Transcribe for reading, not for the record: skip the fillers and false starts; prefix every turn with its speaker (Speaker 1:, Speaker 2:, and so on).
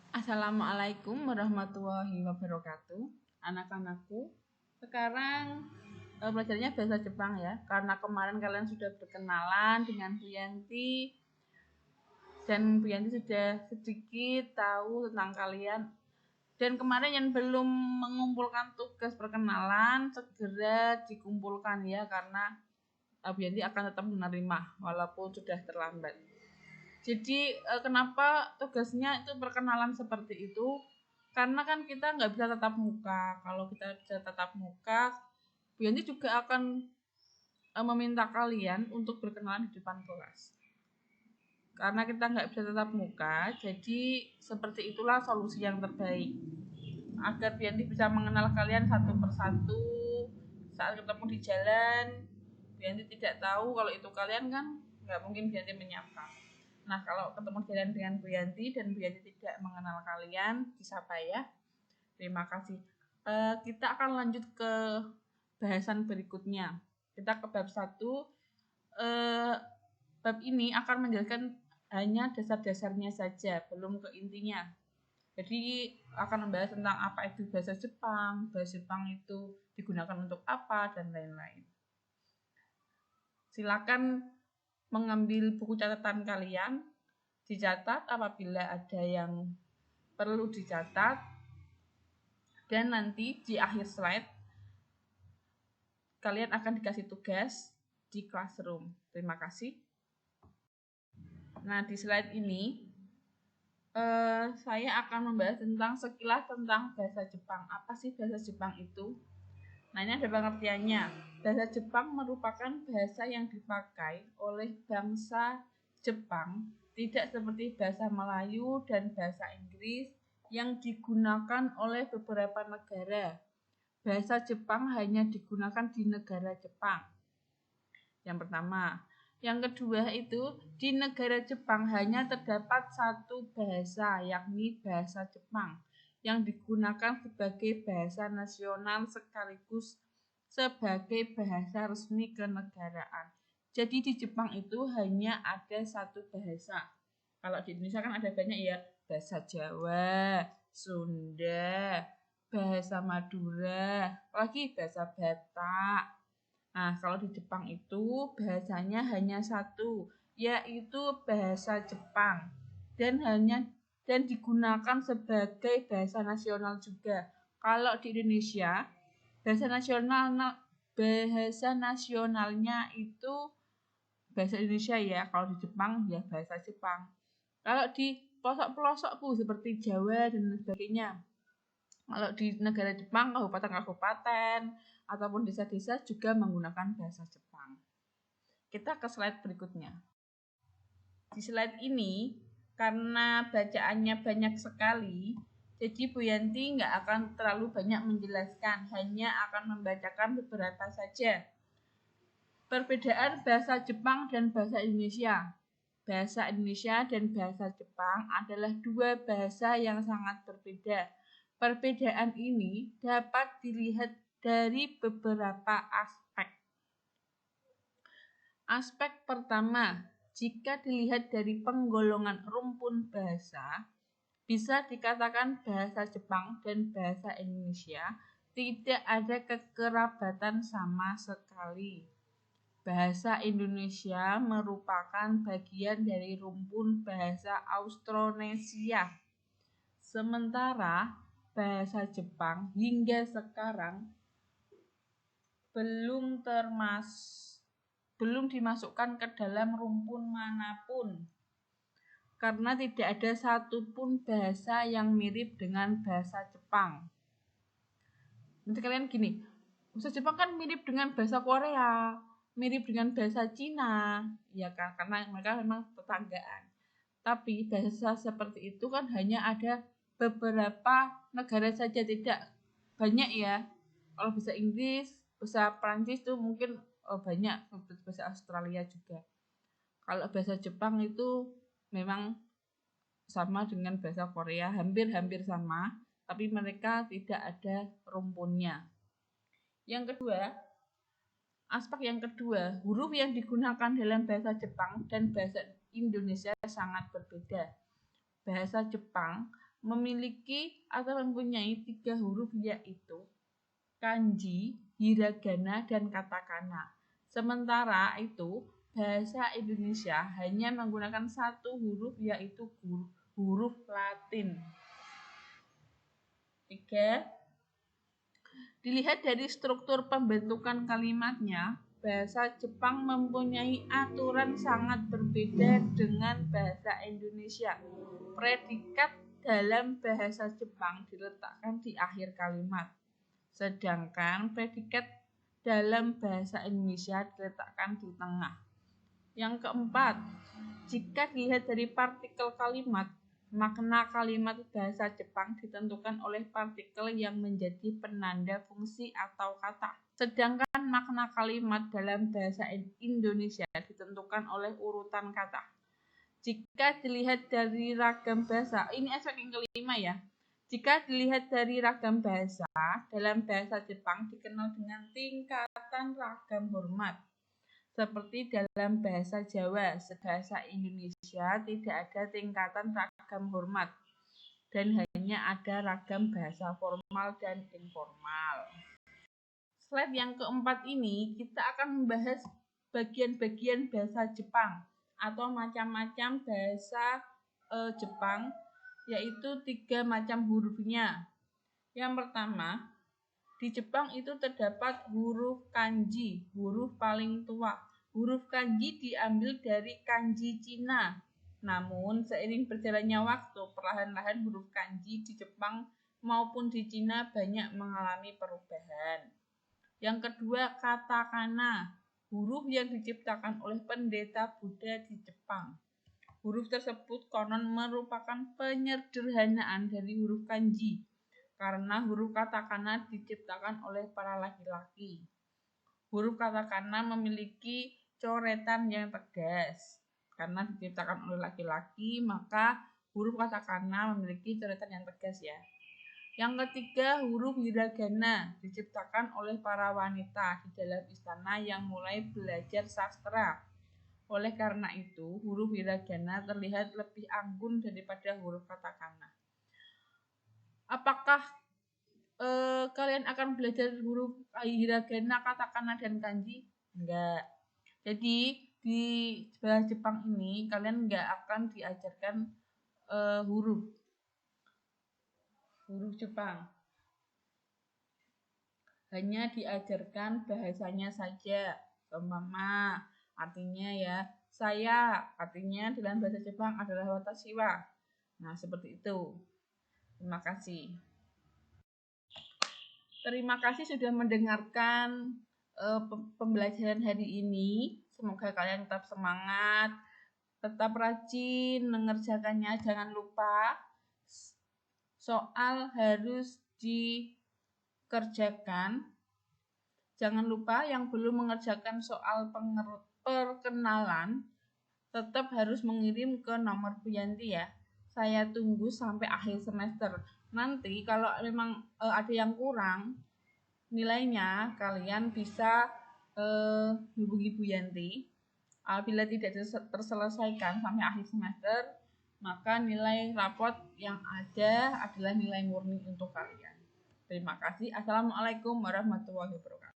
Speaker 1: Assalamualaikum warahmatullahi wabarakatuh. Anak-anakku, sekarang belajarnya bahasa Jepang ya. Karena kemarin kalian sudah berkenalan dengan Bu Yanti dan Bu Yanti sudah sedikit tahu tentang kalian. Dan kemarin yang belum mengumpulkan tugas perkenalan segera dikumpulkan ya, karena Bu Yanti akan tetap menerima walaupun sudah terlambat. Jadi kenapa tugasnya itu perkenalan seperti itu? Karena kan kita nggak bisa tatap muka. Kalau kita bisa tatap muka, Bu Yanti juga akan meminta kalian untuk berkenalan di depan kelas. Karena kita nggak bisa tatap muka, jadi seperti itulah solusi yang terbaik. Agar Bu Yanti bisa mengenal kalian satu persatu saat ketemu di jalan. Bu Yanti tidak tahu kalau itu kalian, kan nggak mungkin Bu Yanti menyapa. Nah, kalau ketemu jalan dengan Bu Yanti dan Bu Yanti tidak mengenal kalian, disapa ya. Terima kasih. Kita akan lanjut ke bahasan berikutnya. Kita ke bab 1. Bab ini akan menjelaskan hanya dasar-dasarnya saja, belum ke intinya. Jadi akan membahas tentang apa itu bahasa Jepang itu digunakan untuk apa, dan lain-lain. Silakan mengambil buku catatan kalian, dicatat apabila ada yang perlu dicatat, dan nanti di akhir slide kalian akan dikasih tugas di classroom. Terima kasih. Nah, di slide ini saya akan membahas tentang sekilas tentang bahasa Jepang. Apa sih bahasa Jepang itu? Nah, ini ada pengertiannya. Bahasa Jepang merupakan bahasa yang dipakai oleh bangsa Jepang, tidak seperti bahasa Melayu dan bahasa Inggris yang digunakan oleh beberapa negara. Bahasa Jepang hanya digunakan di negara Jepang. Yang pertama. Yang kedua itu, di negara Jepang hanya terdapat satu bahasa, yakni bahasa Jepang, yang digunakan sebagai bahasa nasional sekaligus sebagai bahasa resmi kenegaraan. Jadi di Jepang itu hanya ada satu bahasa. Kalau di Indonesia kan ada banyak ya, bahasa Jawa, Sunda, bahasa Madura, lagi bahasa Batak. Nah, kalau di Jepang itu bahasanya hanya satu, yaitu bahasa Jepang, dan digunakan sebagai bahasa nasional juga. Kalau di Indonesia, bahasa nasionalnya itu bahasa Indonesia ya. Kalau di Jepang ya bahasa Jepang. Kalau di pelosok-pelosok seperti Jawa dan sebagainya, kalau di negara Jepang, kabupaten-kabupaten ataupun desa-desa juga menggunakan bahasa Jepang. Kita ke slide berikutnya. Di slide ini, karena bacaannya banyak sekali, jadi Bu Yanti nggak akan terlalu banyak menjelaskan, hanya akan membacakan beberapa saja. Perbedaan bahasa Jepang dan bahasa Indonesia. Bahasa Indonesia dan bahasa Jepang adalah dua bahasa yang sangat berbeda. Perbedaan ini dapat dilihat dari beberapa aspek. Aspek pertama, jika dilihat dari penggolongan rumpun bahasa, bisa dikatakan bahasa Jepang dan bahasa Indonesia tidak ada kekerabatan sama sekali. Bahasa Indonesia merupakan bagian dari rumpun bahasa Austronesia. Sementara bahasa Jepang hingga sekarang belum dimasukkan ke dalam rumpun manapun, karena tidak ada satupun bahasa yang mirip dengan bahasa Jepang. Nanti kalian gini, bahasa Jepang kan mirip dengan bahasa Korea, mirip dengan bahasa Cina, ya kan, karena mereka memang tetanggaan. Tapi bahasa seperti itu kan hanya ada beberapa negara saja, tidak banyak ya. Kalau bahasa Inggris, bahasa Prancis itu mungkin banyak, bahasa Australia juga. Kalau bahasa Jepang itu memang sama dengan bahasa Korea, hampir sama, tapi mereka tidak ada rumpunnya. Yang kedua, aspek yang kedua, huruf yang digunakan dalam bahasa Jepang dan bahasa Indonesia sangat berbeda. Bahasa Jepang memiliki atau mempunyai 3 huruf, yaitu kanji, hiragana, dan katakana. Sementara itu, bahasa Indonesia hanya menggunakan 1 huruf, yaitu huruf Latin. 3. Dilihat dari struktur pembentukan kalimatnya, bahasa Jepang mempunyai aturan sangat berbeda dengan bahasa Indonesia. Predikat dalam bahasa Jepang diletakkan di akhir kalimat, sedangkan predikat dalam bahasa Indonesia diletakkan di tengah. Yang keempat, jika dilihat dari partikel kalimat, makna kalimat bahasa Jepang ditentukan oleh partikel yang menjadi penanda fungsi atau kata. Sedangkan makna kalimat dalam bahasa Indonesia ditentukan oleh urutan kata. Jika dilihat dari ragam bahasa, ini aspek yang kelima ya. Jika dilihat dari ragam bahasa, dalam bahasa Jepang dikenal dengan tingkatan ragam hormat. Seperti dalam bahasa Jawa, bahasa Indonesia tidak ada tingkatan ragam hormat dan hanya ada ragam bahasa formal dan informal. Slide yang keempat ini kita akan membahas bagian-bagian bahasa Jepang atau macam-macam bahasa Jepang, yaitu 3 macam hurufnya. Yang pertama, di Jepang itu terdapat huruf kanji, huruf paling tua. Huruf kanji diambil dari kanji Cina. Namun, seiring berjalannya waktu, perlahan-lahan huruf kanji di Jepang maupun di Cina banyak mengalami perubahan. Yang kedua, katakana, huruf yang diciptakan oleh pendeta Buddha di Jepang. Huruf tersebut konon merupakan penyederhanaan dari huruf kanji, karena huruf katakana diciptakan oleh para laki-laki. Huruf katakana memiliki coretan yang tegas. Karena diciptakan oleh laki-laki, maka huruf katakana memiliki coretan yang tegas ya. Yang ketiga, huruf hiragana diciptakan oleh para wanita di dalam istana yang mulai belajar sastra. Oleh karena itu, huruf hiragana terlihat lebih anggun daripada huruf katakana. Apakah kalian akan belajar huruf hiragana, katakana, dan kanji? Enggak. Jadi di bahasa Jepang ini kalian enggak akan diajarkan huruf Jepang. Hanya diajarkan bahasanya saja. Umpama artinya ya, saya artinya dalam bahasa Jepang adalah watashi wa. Nah, seperti itu. Terima kasih. Terima kasih sudah mendengarkan pembelajaran hari ini. Semoga kalian tetap semangat, tetap rajin mengerjakannya. Jangan lupa soal harus dikerjakan. Jangan lupa yang belum mengerjakan soal perkenalan tetap harus mengirim ke nomor Bu Yanti ya. Saya tunggu sampai akhir semester. Nanti kalau memang ada yang kurang nilainya, kalian bisa hubungi Bu Yanti. Apabila tidak terselesaikan sampai akhir semester, maka nilai rapot yang ada adalah nilai murni untuk kalian. Terima kasih. Assalamualaikum warahmatullahi wabarakatuh.